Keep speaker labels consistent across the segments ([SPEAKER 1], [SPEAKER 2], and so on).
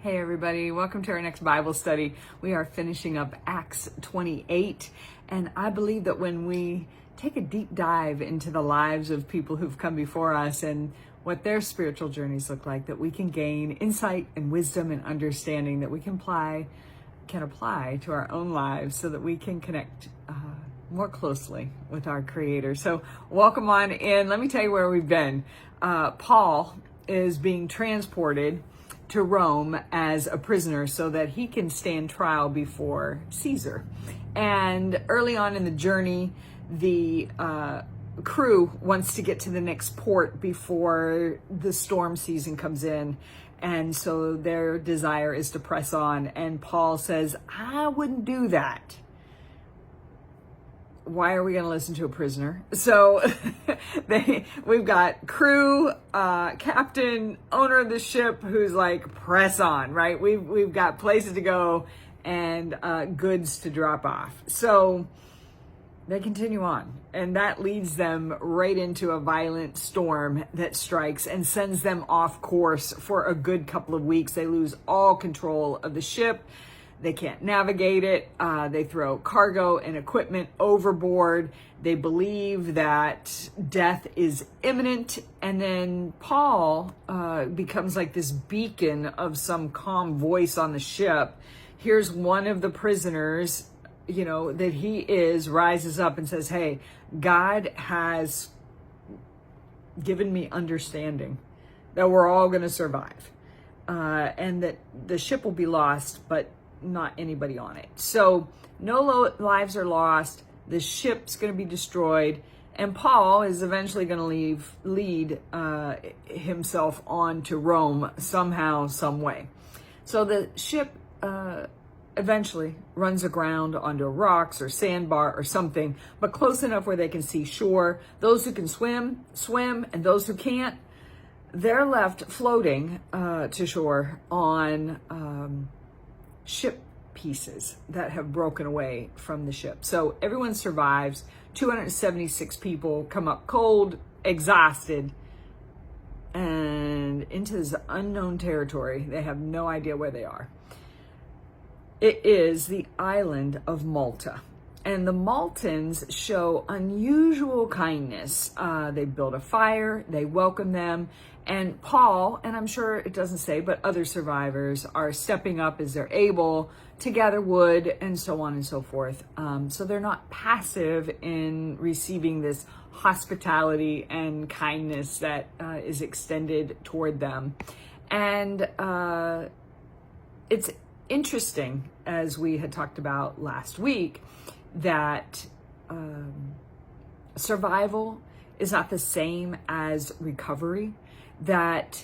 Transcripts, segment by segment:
[SPEAKER 1] Hey everybody, welcome to our next Bible study. We are finishing up Acts 28, and I believe that when we take a deep dive into the lives of people who've come before us and what their spiritual journeys look like, that we can gain insight and wisdom and understanding that we can apply to our own lives so that we can connect more closely with our Creator. So welcome on in. Let me tell you where we've been. Paul is being transported to Rome as a prisoner so that he can stand trial before Caesar. And early on in the journey, the crew wants to get to the next port before the storm season comes in. And so their desire is to press on. And Paul says, I wouldn't do that. Why are we going to listen to a prisoner? So we've got crew, captain, owner of the ship who's like, press on, right? We've got places to go and goods to drop off. So they continue on, and that leads them right into a violent storm that strikes and sends them off course for a good couple of weeks. They lose all control of the ship. They can't navigate it. They throw cargo and equipment overboard. They believe that death is imminent. And then Paul becomes like this beacon of some calm voice on the ship. Here's one of the prisoners, that he rises up and says, hey, God has given me understanding that we're all going to survive and that the ship will be lost, but not anybody on it. So no lives are lost. The ship's going to be destroyed, and Paul is eventually going to lead himself on to Rome somehow, some way. So the ship eventually runs aground onto rocks or sandbar or something, but close enough where they can see shore. Those who can swim, and those who can't, they're left floating to shore on ship pieces that have broken away from the ship. So everyone survives. 276 people come up cold, exhausted, and into this unknown territory. They have no idea where they are. It is the island of Malta. And the Maltans show unusual kindness. They build a fire, they welcome them, and Paul, and I'm sure it doesn't say, but other survivors are stepping up as they're able to gather wood and so on and so forth. So they're not passive in receiving this hospitality and kindness that is extended toward them. And it's interesting, as we had talked about last week, that survival is not the same as recovery, that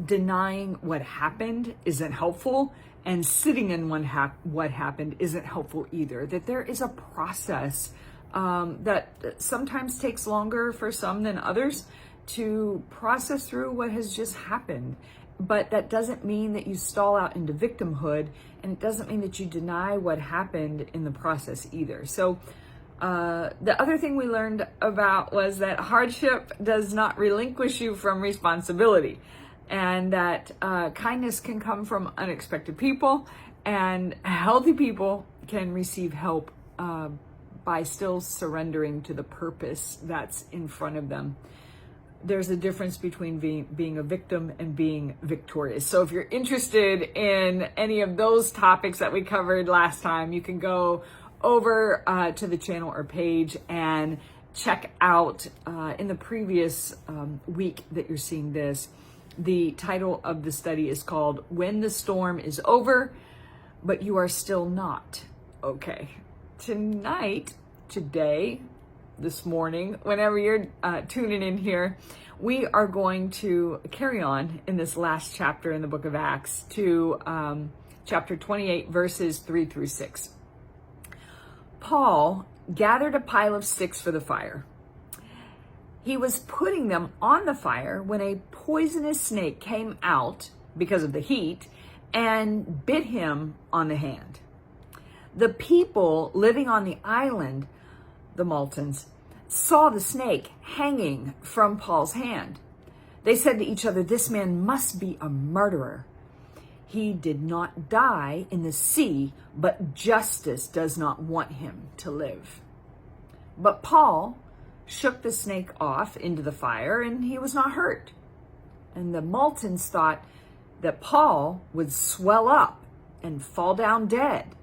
[SPEAKER 1] denying what happened isn't helpful, and sitting in what happened isn't helpful either, that there is a process that sometimes takes longer for some than others to process through what has just happened. But that doesn't mean that you stall out into victimhood, and it doesn't mean that you deny what happened in the process either. So the other thing we learned about was that hardship does not relinquish you from responsibility, and that kindness can come from unexpected people, and healthy people can receive help by still surrendering to the purpose that's in front of them. There's a difference between being a victim and being victorious. So if you're interested in any of those topics that we covered last time, you can go over to the channel or page and check out in the previous week that you're seeing this. The title of the study is called When the Storm is Over, but You Are Still Not Okay. Today, this morning, whenever you're tuning in here, we are going to carry on in this last chapter in the book of Acts to chapter 28, verses 3 through 6. Paul gathered a pile of sticks for the fire. He was putting them on the fire when a poisonous snake came out because of the heat and bit him on the hand. The people living on the island, the Maltans, saw the snake hanging from Paul's hand. They said to each other, "This man must be a murderer. He did not die in the sea, but justice does not want him to live. But Paul shook the snake off into the fire, and he was not hurt. And the Maltons thought that Paul would swell up and fall down dead,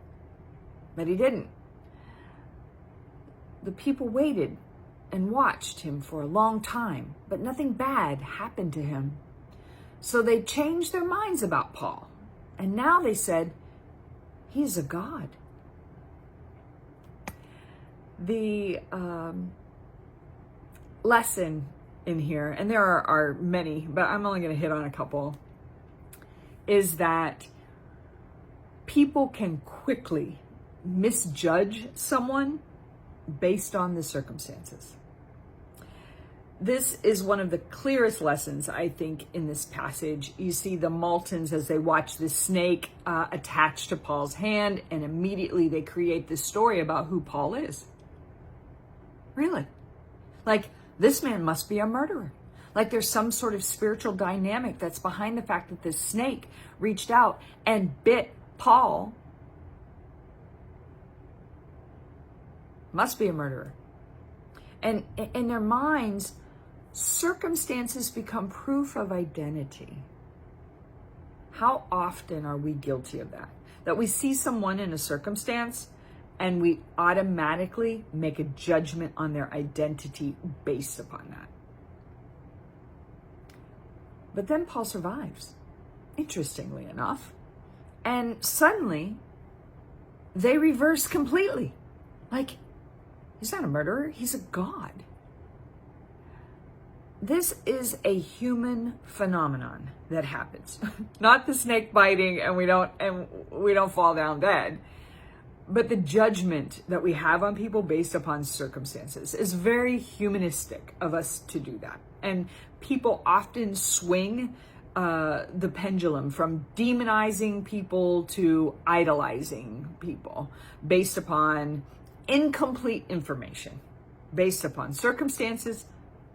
[SPEAKER 1] but he didn't. The people waited and watched him for a long time, but nothing bad happened to him. So they changed their minds about Paul, and now they said, he's a god. The lesson in here, and there are many, but I'm only going to hit on a couple, is that people can quickly misjudge someone based on the circumstances. This is one of the clearest lessons, I think, in this passage. You see the Maltons as they watch this snake attached to Paul's hand, and immediately they create this story about who Paul is. Really? Like, this man must be a murderer. Like there's some sort of spiritual dynamic that's behind the fact that this snake reached out and bit Paul. Must be a murderer. And in their minds, circumstances become proof of identity. How often are we guilty of that? That we see someone in a circumstance and we automatically make a judgment on their identity based upon that. But then Paul survives, interestingly enough, and suddenly they reverse completely. Like, he's not a murderer, he's a god. This is a human phenomenon that happens. Not the snake biting and we don't fall down dead. But the judgment that we have on people based upon circumstances is very humanistic of us to do that. And people often swing the pendulum from demonizing people to idolizing people based upon incomplete information, based upon circumstances,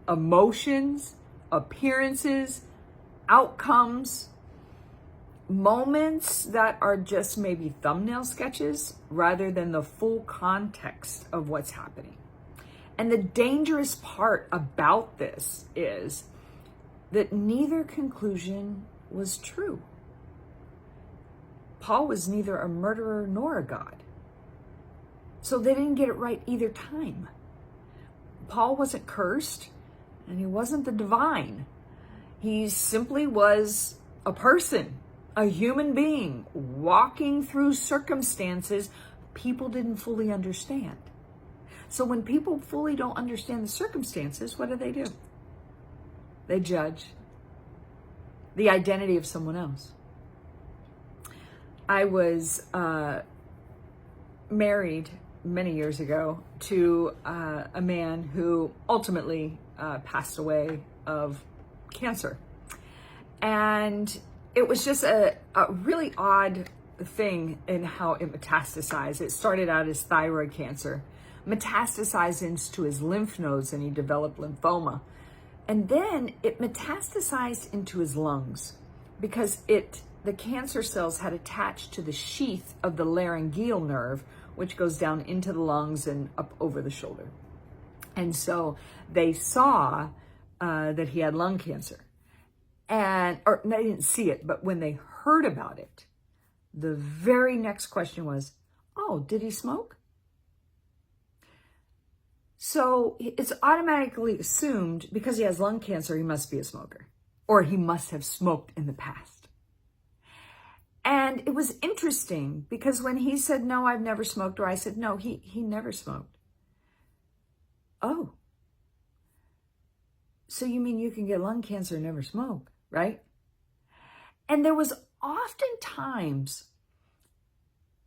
[SPEAKER 1] emotions, appearances, outcomes, moments that are just maybe thumbnail sketches rather than the full context of what's happening. And the dangerous part about this is that neither conclusion was true. Paul was neither a murderer nor a god. So they didn't get it right either time. Paul wasn't cursed and he wasn't the divine. He simply was a person, a human being walking through circumstances people didn't fully understand. So when people fully don't understand the circumstances, what do? They judge the identity of someone else. I was married many years ago to a man who ultimately passed away of cancer. And it was just a really odd thing in how it metastasized. It started out as thyroid cancer, metastasized into his lymph nodes, and he developed lymphoma. And then it metastasized into his lungs because the cancer cells had attached to the sheath of the laryngeal nerve, which goes down into the lungs and up over the shoulder. And so they saw that he had lung cancer. Or they didn't see it, but when they heard about it, the very next question was, oh, did he smoke? So it's automatically assumed because he has lung cancer, he must be a smoker, or he must have smoked in the past. And it was interesting because when he said, no, I've never smoked, or I said, no, he never smoked. Oh, so you mean you can get lung cancer and never smoke, right? And there was oftentimes,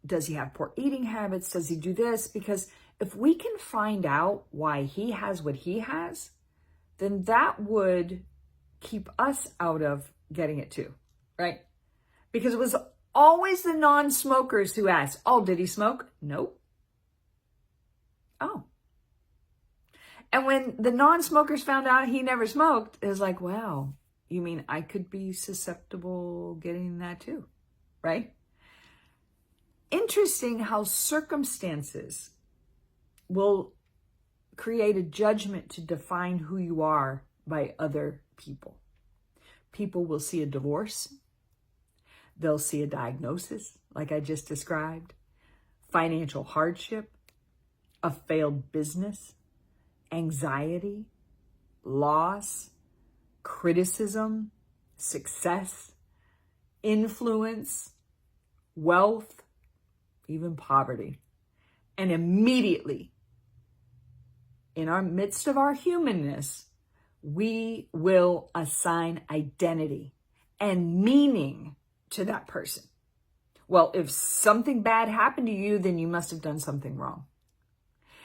[SPEAKER 1] does he have poor eating habits? Does he do this? Because if we can find out why he has what he has, then that would keep us out of getting it too, right? Because it was always the non-smokers who asked, oh, did he smoke? Nope. Oh. And when the non-smokers found out he never smoked, it was like, wow, you mean I could be susceptible getting that too? right? Interesting how circumstances will create a judgment to define who you are by other people. People will see a divorce. They'll see a diagnosis, like I just described, financial hardship, a failed business, anxiety, loss, criticism, success, influence, wealth, even poverty. And immediately, in our midst of our humanness, we will assign identity and meaning to that person. Well, if something bad happened to you, then you must have done something wrong.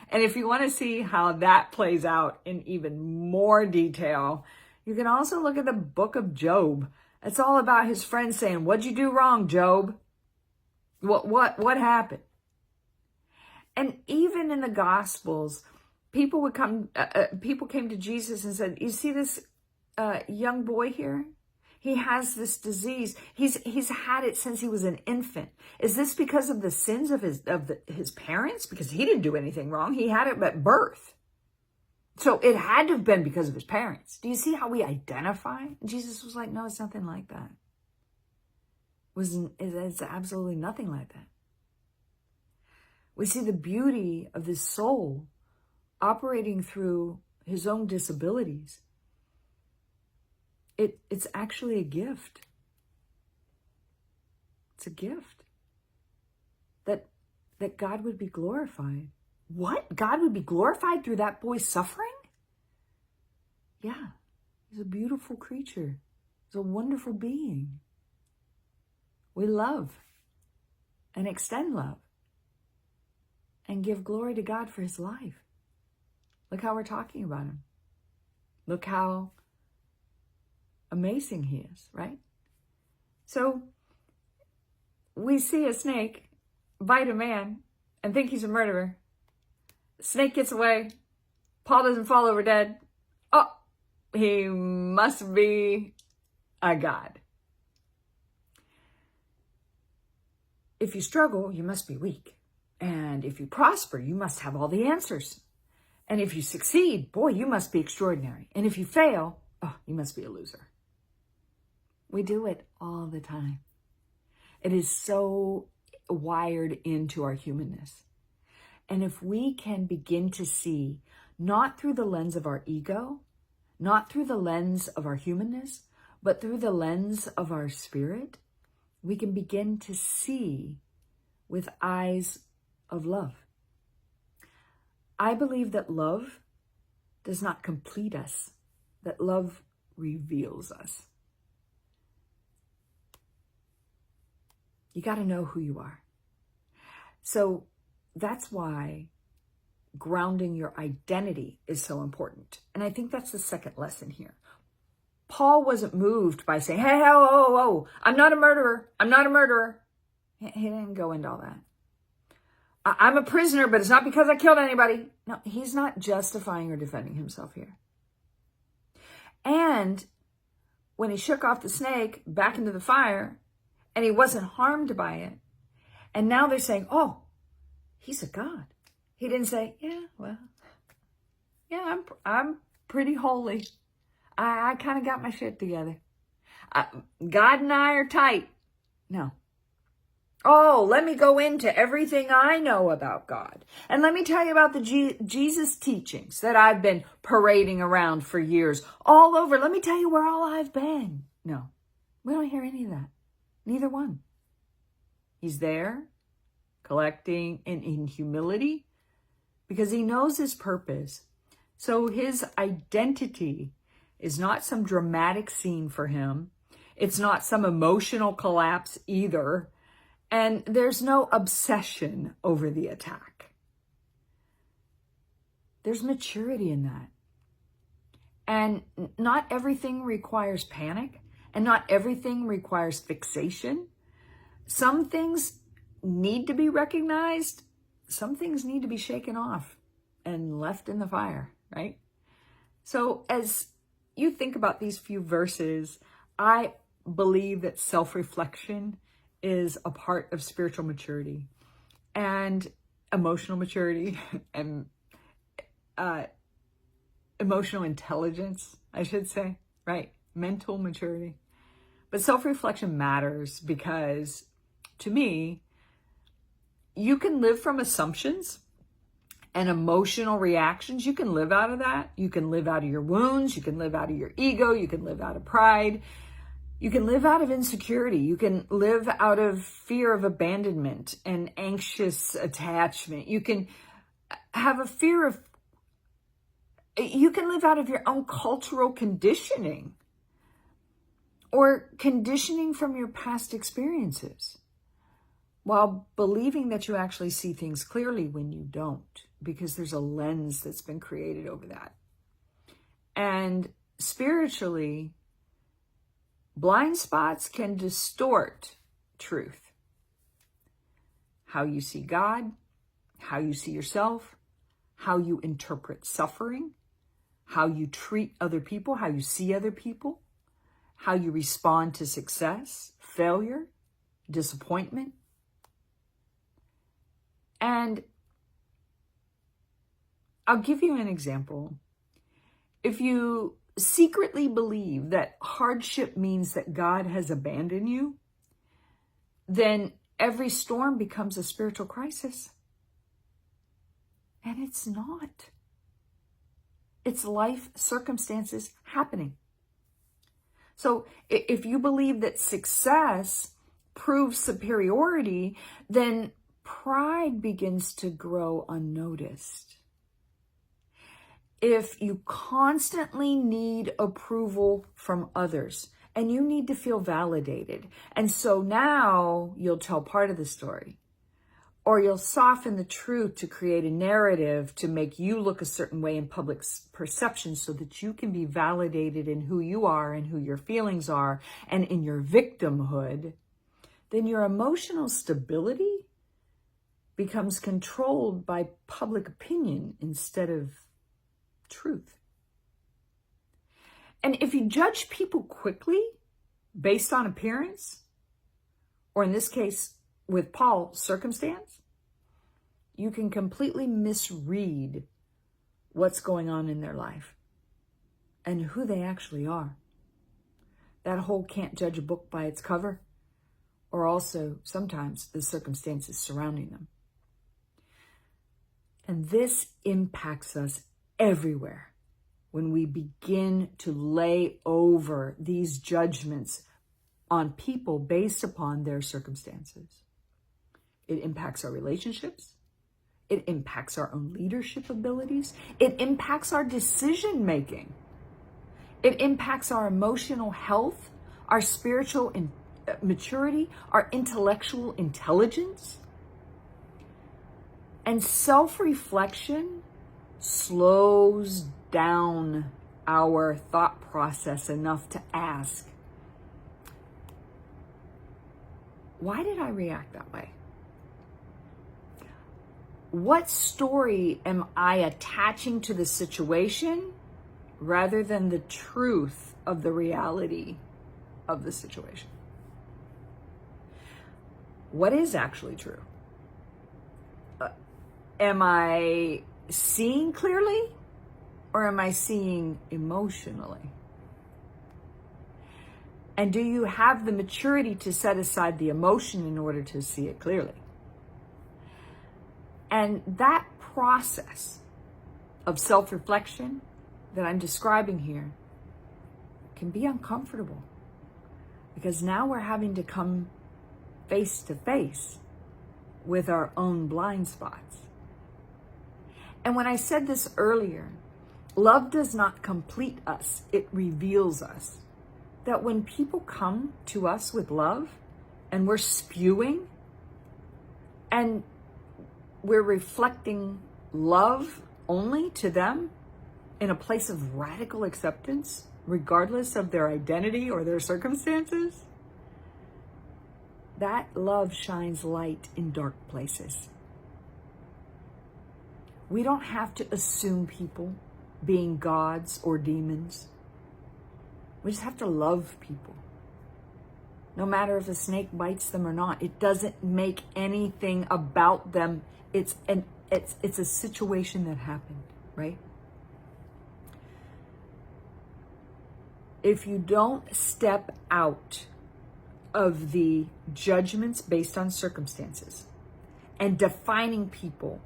[SPEAKER 1] And if you want to see how that plays out in even more detail, you can also look at the book of Job. It's all about his friends saying, "What'd you do wrong, Job? What happened?" And even in the Gospels, people came to Jesus and said, "You see this young boy here? He has this disease. He's had it since he was an infant. Is this because of the sins of his parents? Because he didn't do anything wrong. He had it at birth. So it had to have been because of his parents." Do you see how we identify? And Jesus was like, "No, it's nothing like that. It's absolutely nothing like that." We see the beauty of this soul operating through his own disabilities. It's actually a gift. It's a gift that God would be glorified. What? God would be glorified through that boy's suffering? Yeah, he's a beautiful creature. He's a wonderful being. We love and extend love and give glory to God for his life. Look how we're talking about him. Look how amazing he is, right? So we see a snake bite a man and think he's a murderer. Snake gets away. Paul doesn't fall over dead. Oh, he must be a god. If you struggle, you must be weak. And if you prosper, you must have all the answers. And if you succeed, boy, you must be extraordinary. And if you fail, oh, you must be a loser. We do it all the time. It is so wired into our humanness. And if we can begin to see, not through the lens of our ego, not through the lens of our humanness, but through the lens of our spirit, we can begin to see with eyes of love. I believe that love does not complete us, that love reveals us. You got to know who you are. So that's why grounding your identity is so important. And I think that's the second lesson here. Paul wasn't moved by saying, "Hey, oh, I'm not a murderer. I'm not a murderer." He didn't go into all that. "I'm a prisoner, but it's not because I killed anybody." No, he's not justifying or defending himself here. And when he shook off the snake back into the fire and he wasn't harmed by it, and now they're saying, "Oh, he's a god." He didn't say, I'm pretty holy. I kind of got my shit together. God and I are tight. No. "Oh, let me go into everything I know about God. And let me tell you about the Jesus teachings that I've been parading around for years all over. Let me tell you where all I've been." No, we don't hear any of that. Neither one. He's there collecting in humility because he knows his purpose. So his identity is not some dramatic scene for him. It's not some emotional collapse either. And there's no obsession over the attack. There's maturity in that. And not everything requires panic, and not everything requires fixation. Some things need to be recognized. Some things need to be shaken off and left in the fire, right? So as you think about these few verses, I believe that self-reflection is a part of spiritual maturity and emotional maturity and emotional intelligence, I should say, right? Mental maturity. But self-reflection matters because, to me, you can live from assumptions and emotional reactions. You can live out of that. You can live out of your wounds. You can live out of your ego. You can live out of pride. You can live out of insecurity. You can live out of fear of abandonment and anxious attachment. You can have a fear of, you can live out of your own cultural conditioning or conditioning from your past experiences while believing that you actually see things clearly when you don't, because there's a lens that's been created over that. And spiritually, blind spots can distort truth. How you see God, how you see yourself, how you interpret suffering, how you treat other people, how you see other people, how you respond to success, failure, disappointment. And I'll give you an example. If you secretly believe that hardship means that God has abandoned you, then every storm becomes a spiritual crisis. And it's not. It's life circumstances happening. So if you believe that success proves superiority, then pride begins to grow unnoticed. If you constantly need approval from others and you need to feel validated, and so now you'll tell part of the story, or you'll soften the truth to create a narrative to make you look a certain way in public perception so that you can be validated in who you are and who your feelings are and in your victimhood, then your emotional stability becomes controlled by public opinion instead of truth. And if you judge people quickly based on appearance, or in this case, with Paul, circumstance, you can completely misread what's going on in their life and who they actually are. That whole can't judge a book by its cover, or also sometimes the circumstances surrounding them. And this impacts us everywhere when we begin to lay over these judgments on people based upon their circumstances. It impacts our relationships. It impacts our own leadership abilities. It impacts our decision making. It impacts our emotional health, our spiritual maturity, our intellectual intelligence. And self-reflection slows down our thought process enough to ask, why did I react that way? What story am I attaching to the situation rather than the truth of the reality of the situation? What is actually true? Am I seeing clearly or am I seeing emotionally? And do you have the maturity to set aside the emotion in order to see it clearly? And that process of self-reflection that I'm describing here can be uncomfortable, because now we're having to come face to face with our own blind spots. And when I said this earlier, love does not complete us, it reveals us. That when people come to us with love and we're spewing and we're reflecting love only to them in a place of radical acceptance, regardless of their identity or their circumstances, that love shines light in dark places. We don't have to assume people being gods or demons. We just have to love people. no matter if a snake bites them or not. It doesn't make anything about them. It's a situation that happened, right? If you don't step out of the judgments based on circumstances and defining people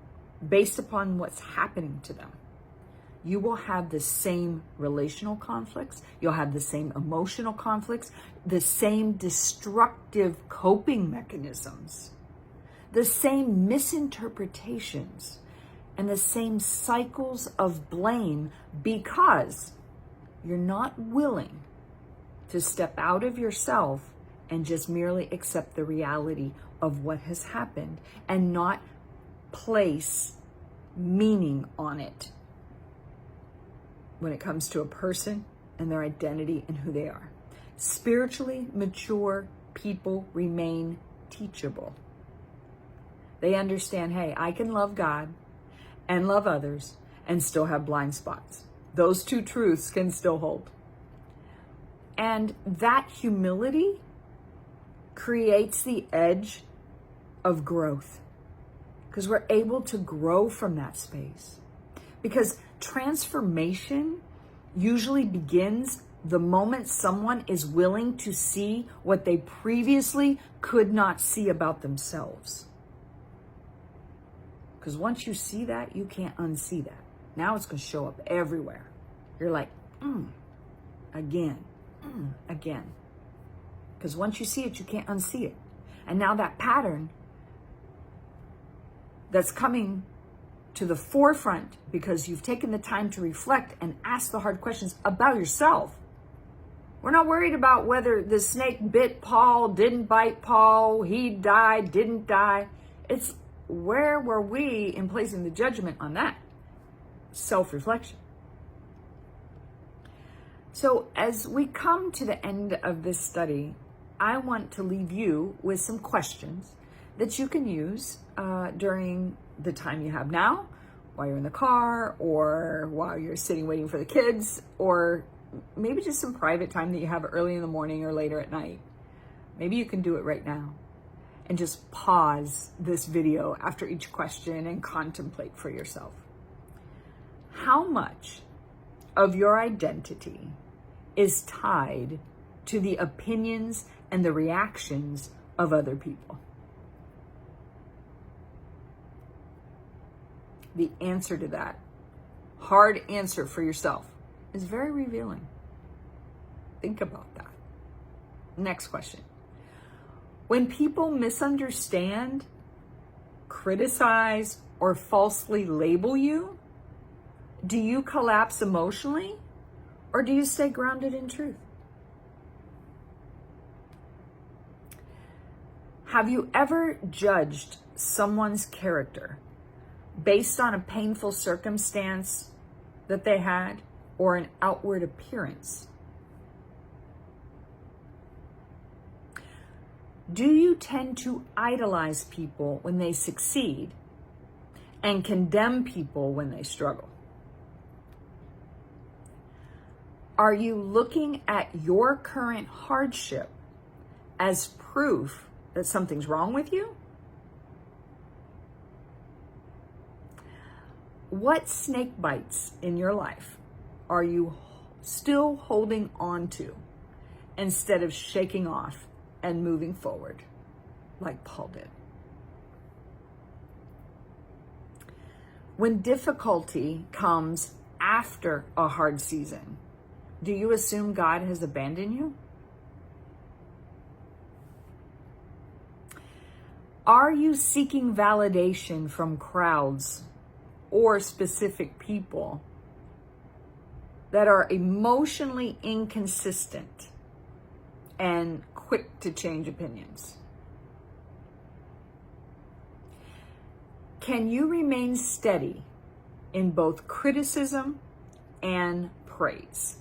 [SPEAKER 1] based upon what's happening to them, you will have the same relational conflicts, you'll have the same emotional conflicts, the same destructive coping mechanisms, the same misinterpretations, and the same cycles of blame, because you're not willing to step out of yourself and just merely accept the reality of what has happened and not place meaning on it when it comes to a person and their identity and who they are. Spiritually mature people remain teachable. They understand, hey, I can love God and love others and still have blind spots. Those two truths can still hold. And that humility creates the edge of growth, because we're able to grow from that space. Because transformation usually begins the moment someone is willing to see what they previously could not see about themselves. Because once you see that, you can't unsee that. Now it's going to show up everywhere. You're like, again. Because once you see it, you can't unsee it. And now that pattern that's coming to the forefront because you've taken the time to reflect and ask the hard questions about yourself. We're not worried about whether the snake bit Paul, didn't bite Paul, he died, didn't die. It's where were we in placing the judgment on that? Self-reflection. So as we come to the end of this study, I want to leave you with some questions that you can use during the time you have now, while you're in the car, or while you're sitting waiting for the kids, or maybe just some private time that you have early in the morning or later at night. Maybe you can do it right now and just pause this video after each question and contemplate for yourself. How much of your identity is tied to the opinions and the reactions of other people? The answer to that hard answer for yourself is very revealing. Think about that. Next question. When people misunderstand, criticize, or falsely label you, do you collapse emotionally, or do you stay grounded in truth? Have you ever judged someone's character based on a painful circumstance that they had or an outward appearance? Do you tend to idolize people when they succeed and condemn people when they struggle? Are you looking at your current hardship as proof that something's wrong with you? What snake bites in your life are you still holding on to instead of shaking off and moving forward like Paul did? When difficulty comes after a hard season, do you assume God has abandoned you? Are you seeking validation from crowds or specific people that are emotionally inconsistent and quick to change opinions? Can you remain steady in both criticism and praise?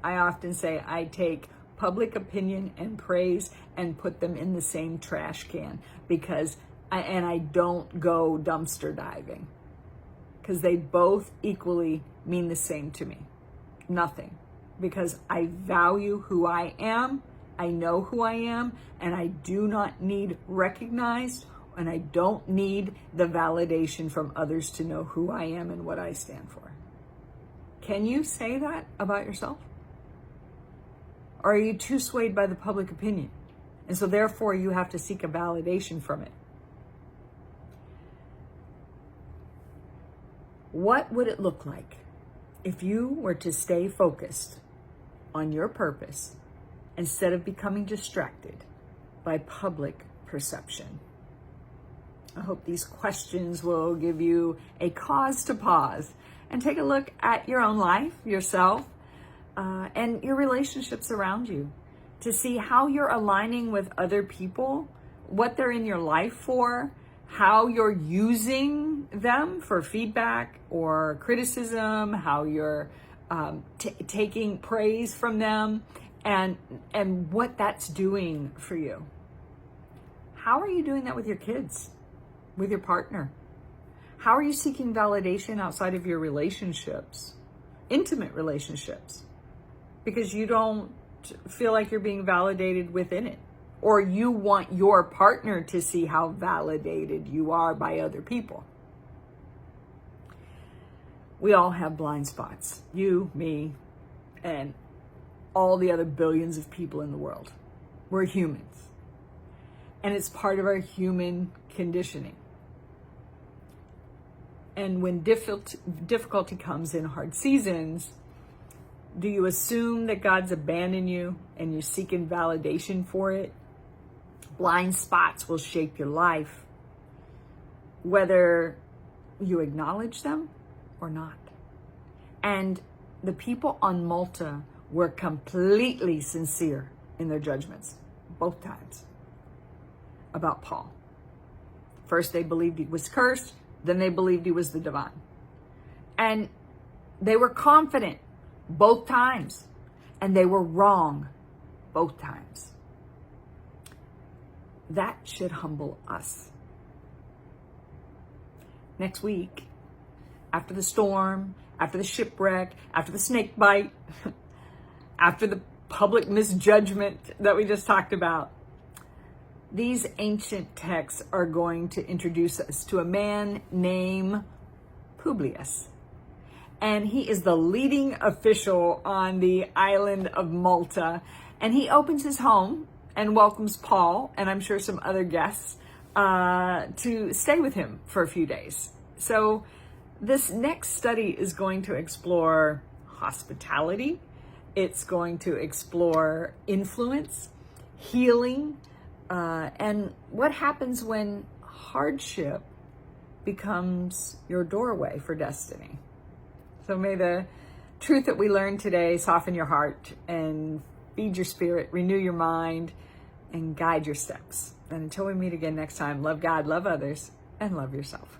[SPEAKER 1] I often say I take public opinion and praise and put them in the same trash can, because I don't go dumpster diving, because they both equally mean the same to me. Nothing. Because I value who I am I know who I am, and I do not need recognized, and I don't need the validation from others to know who I am and what I stand for. Can you say that about yourself? Or are you too swayed by the public opinion? And so therefore you have to seek a validation from it. What would it look like if you were to stay focused on your purpose instead of becoming distracted by public perception? I hope these questions will give you a cause to pause and take a look at your own life, yourself, and your relationships around you to see how you're aligning with other people, what they're in your life for, how you're using them for feedback or criticism, how you're taking praise from them, and what that's doing for you. How are you doing that with your kids, with your partner? How are you seeking validation outside of your relationships, intimate relationships, because you don't feel like you're being validated within it? Or you want your partner to see how validated you are by other people. We all have blind spots. You, me, and all the other billions of people in the world. We're humans. And it's part of our human conditioning. And when difficulty comes in hard seasons, do you assume that God's abandoned you and you're seeking validation for it? Blind spots will shape your life, whether you acknowledge them or not. And the people on Malta were completely sincere in their judgments, both times, about Paul. First, they believed he was cursed. Then they believed he was the divine. And they were confident both times. And they were wrong both times. That should humble us. Next week, after the storm, after the shipwreck, after the snake bite, after the public misjudgment that we just talked about, these ancient texts are going to introduce us to a man named Publius. And he is the leading official on the island of Malta. And he opens his home and welcomes Paul, and I'm sure some other guests, to stay with him for a few days. So this next study is going to explore hospitality. It's going to explore influence, healing, and what happens when hardship becomes your doorway for destiny. So may the truth that we learned today soften your heart and feed your spirit, renew your mind, and guide your steps. And until we meet again next time, love God, love others, and love yourself.